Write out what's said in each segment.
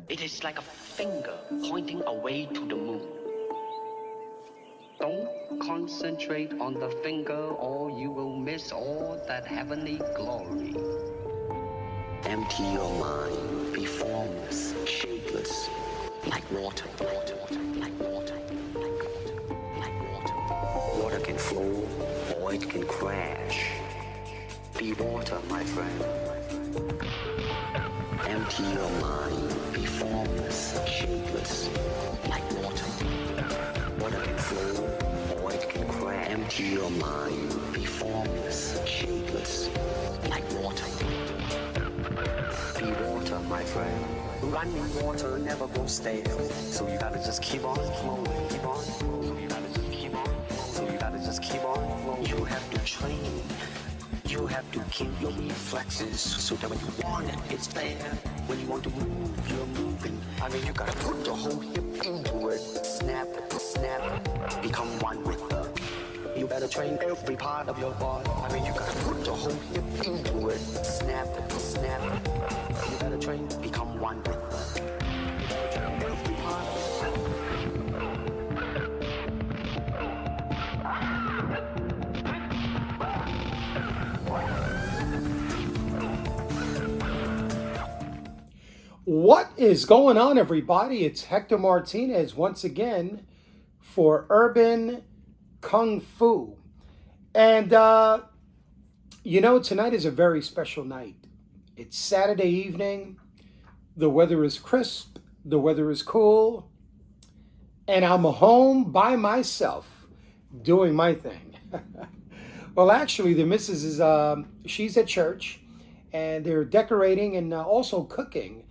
It is like a finger pointing away to the moon. Don't concentrate on the finger or you will miss all that heavenly glory. Empty your mind, be formless, shapeless, like water, water, like water, like water, like water. Water can flow or it can crash. Be water, my friend. Empty your mind, be formless, shapeless, like water. Water can flow or it can crash. Empty your mind, be formless, shapeless, like water. Be water, my friend. Running water never goes stale, so you gotta just keep on flowing, keep on flowing. You gotta just keep on flowing, so you gotta just keep on flowing. You have to train. You have to keep your reflexes so that when you want it, it's there. When you want to move, you're moving. I mean, you gotta put your whole hip into it. Snap, snap, become one with the. You better train every part of your body. I mean, you gotta put your whole hip into it. Snap, snap. You better train, become one with the. You better train every part of your body. What is going on, everybody? It's Hector Martinez once again for Urban Kung Fu. And, tonight is a very special night. It's Saturday evening. The weather is crisp. The weather is cool. And I'm home by myself doing my thing. Well, actually, the missus is, she's at church. And they're decorating and also cooking.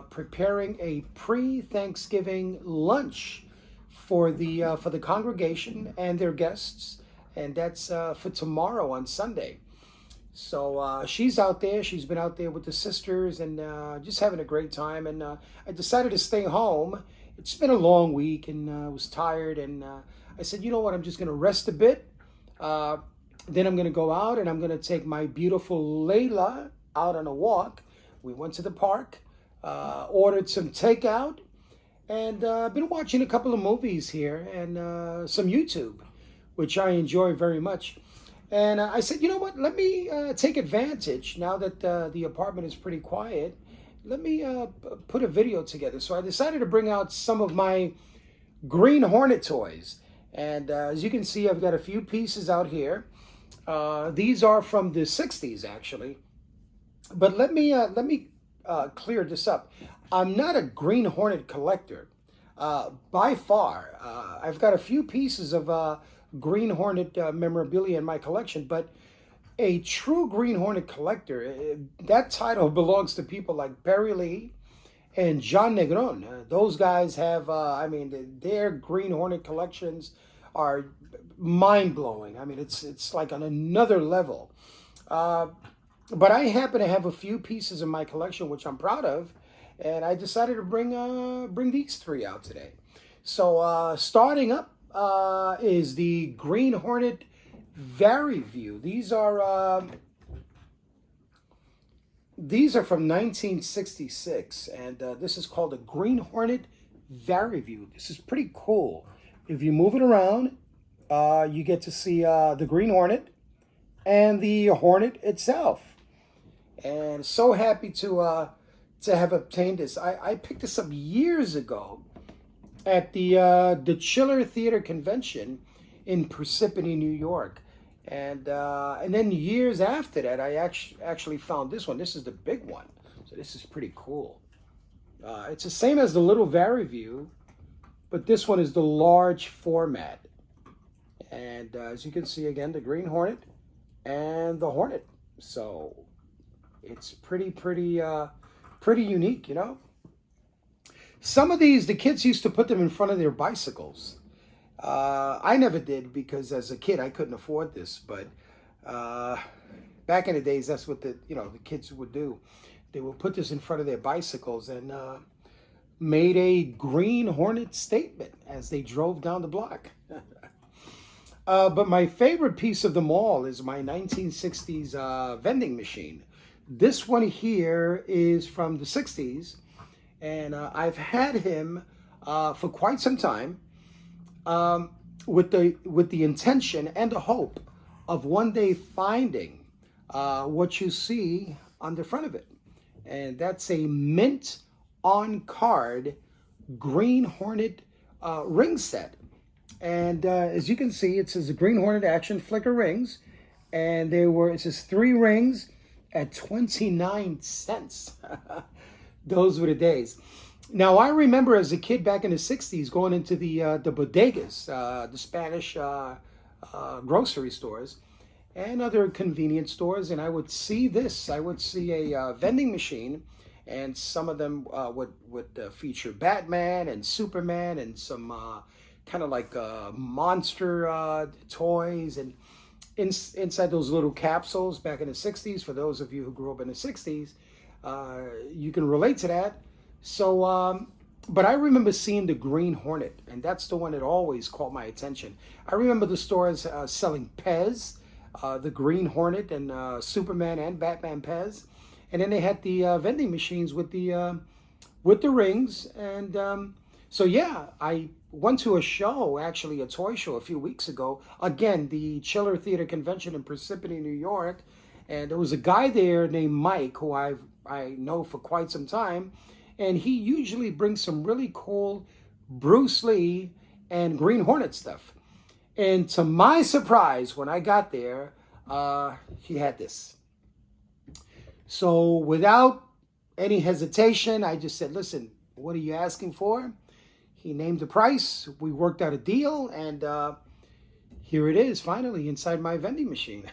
Preparing a pre-Thanksgiving lunch for the congregation and their guests, and that's for tomorrow on Sunday. So she's out there. She's been out there with the sisters and just having a great time. And I decided to stay home. It's been a long week, and I was tired. And I said, you know what? I'm just going to rest a bit. Then I'm going to go out, and I'm going to take my beautiful Layla out on a walk. We went to the park. Ordered some takeout, and been watching a couple of movies here and some YouTube, which I enjoy very much. And I said, you know what, let me take advantage now that the apartment is pretty quiet. Let me put a video together. So I decided to bring out some of my Green Hornet toys. And as you can see, I've got a few pieces out here. These are from the 60s, actually. But let me clear this up. I'm not a Green Hornet collector by far. I've got a few pieces of Green Hornet memorabilia in my collection, but a true Green Hornet collector, that title belongs to people like Perry Lee and John Negron. Those guys have, their Green Hornet collections are mind-blowing. I mean, it's like on another level. But I happen to have a few pieces in my collection, which I'm proud of, and I decided to bring these three out today. So starting up is the Green Hornet Vari-View. These are from 1966, and this is called a Green Hornet Vari-View. This is pretty cool. If you move it around, you get to see the Green Hornet and the Hornet itself. And so happy to have obtained this. I picked this up years ago at the Chiller Theater Convention in Parsippany, New York, and then years after that, I actually found this one. This is the big one, so this is pretty cool. It's the same as the little Vari-View, but this one is the large format. And as you can see, again, the Green Hornet and the Hornet. So it's pretty unique, you know. Some of these, the kids used to put them in front of their bicycles. I never did because as a kid I couldn't afford this. But back in the days, that's what the kids would do. They would put this in front of their bicycles and made a Green Hornet statement as they drove down the block. But my favorite piece of them all is my 1960s vending machine. This one here is from the 60s, and I've had him for quite some time, with the intention and the hope of one day finding what you see on the front of it. And that's a mint on card Green Hornet ring set. And as you can see, it says the Green Hornet Action Flicker rings. And it says 3 rings at 29 cents. Those were the days. Now, I remember as a kid back in the 60s going into the bodegas, the Spanish grocery stores, and other convenience stores, and I would see this. I would see a vending machine, and some of them would feature Batman and Superman and some kind of like monster toys, and inside those little capsules back in the 60s, for those of you who grew up in the 60s, you can relate to that. So, but I remember seeing the Green Hornet, and that's the one that always caught my attention. I remember the stores selling Pez, the Green Hornet, and Superman and Batman Pez. And then they had the vending machines with the rings. And so, yeah, I went to a show, actually a toy show a few weeks ago. Again, the Chiller Theater Convention in Parsippany, New York. And there was a guy there named Mike, who I know for quite some time. And he usually brings some really cool Bruce Lee and Green Hornet stuff. And to my surprise, when I got there, he had this. So without any hesitation, I just said, listen, what are you asking for? He named the price. We worked out a deal. And here it is, finally, inside my vending machine.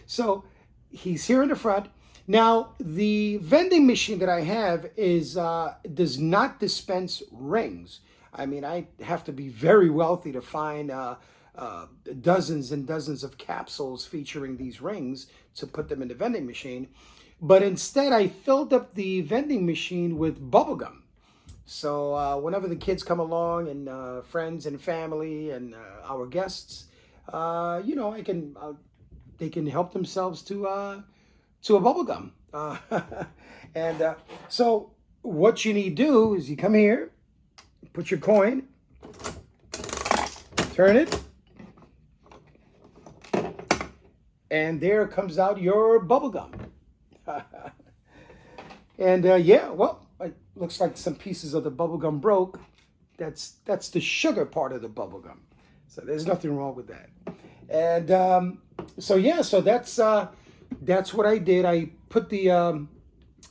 So he's here in the front. Now, the vending machine that I have does not dispense rings. I mean, I have to be very wealthy to find dozens and dozens of capsules featuring these rings to put them in the vending machine. But instead, I filled up the vending machine with bubble gum. So whenever the kids come along, and friends and family and our guests, they can help themselves to a bubble gum. So what you need to do is you come here, put your coin, turn it, and there comes out your bubble gum. And it looks like some pieces of the bubble gum broke. That's the sugar part of the bubble gum. So there's nothing wrong with that. And so that's what I did. I put the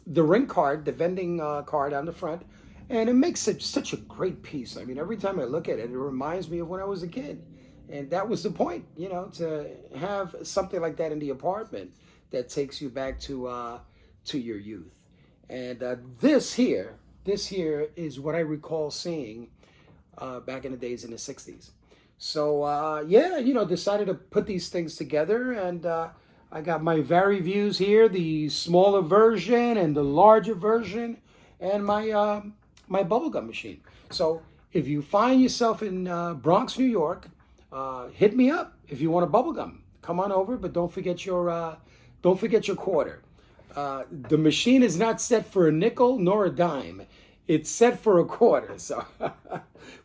ring card, the vending card on the front, and it makes it such a great piece. I mean, every time I look at it, it reminds me of when I was a kid. And that was the point, to have something like that in the apartment that takes you back to your youth. And this here is what I recall seeing back in the days in the 60s. So, decided to put these things together, and I got my VariViews here, the smaller version and the larger version, and my my bubblegum machine. So if you find yourself in Bronx, New York, hit me up if you want a bubblegum. Come on over, but don't forget your quarter. The machine is not set for a nickel nor a dime. It's set for a quarter. So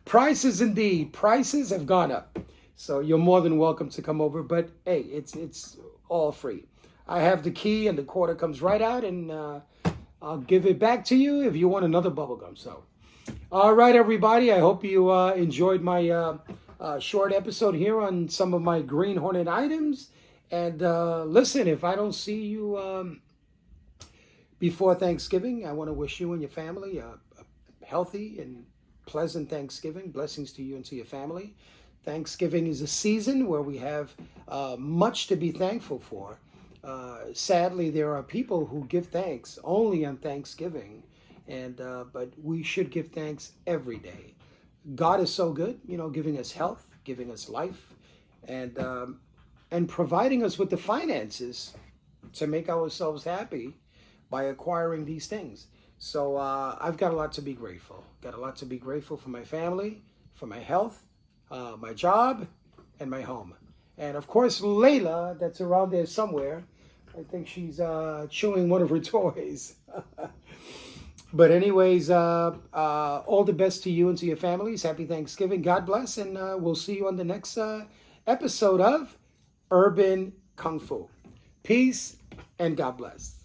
prices have gone up. So you're more than welcome to come over. But hey, it's all free. I have the key, and the quarter comes right out, and I'll give it back to you if you want another bubblegum. So, all right, everybody. I hope you enjoyed my short episode here on some of my Green Hornet items. And listen, if I don't see you before Thanksgiving, I want to wish you and your family a healthy and pleasant Thanksgiving. Blessings to you and to your family. Thanksgiving is a season where we have much to be thankful for. Sadly, there are people who give thanks only on Thanksgiving, but we should give thanks every day. God is so good, giving us health, giving us life, and providing us with the finances to make ourselves happy by acquiring these things. So I've got a lot to be grateful. Got a lot to be grateful for my family, for my health, my job, and my home. And of course, Layla, that's around there somewhere. I think she's chewing one of her toys. But anyways, all the best to you and to your families. Happy Thanksgiving. God bless, and we'll see you on the next episode of Urban Kung Fu. Peace and God bless.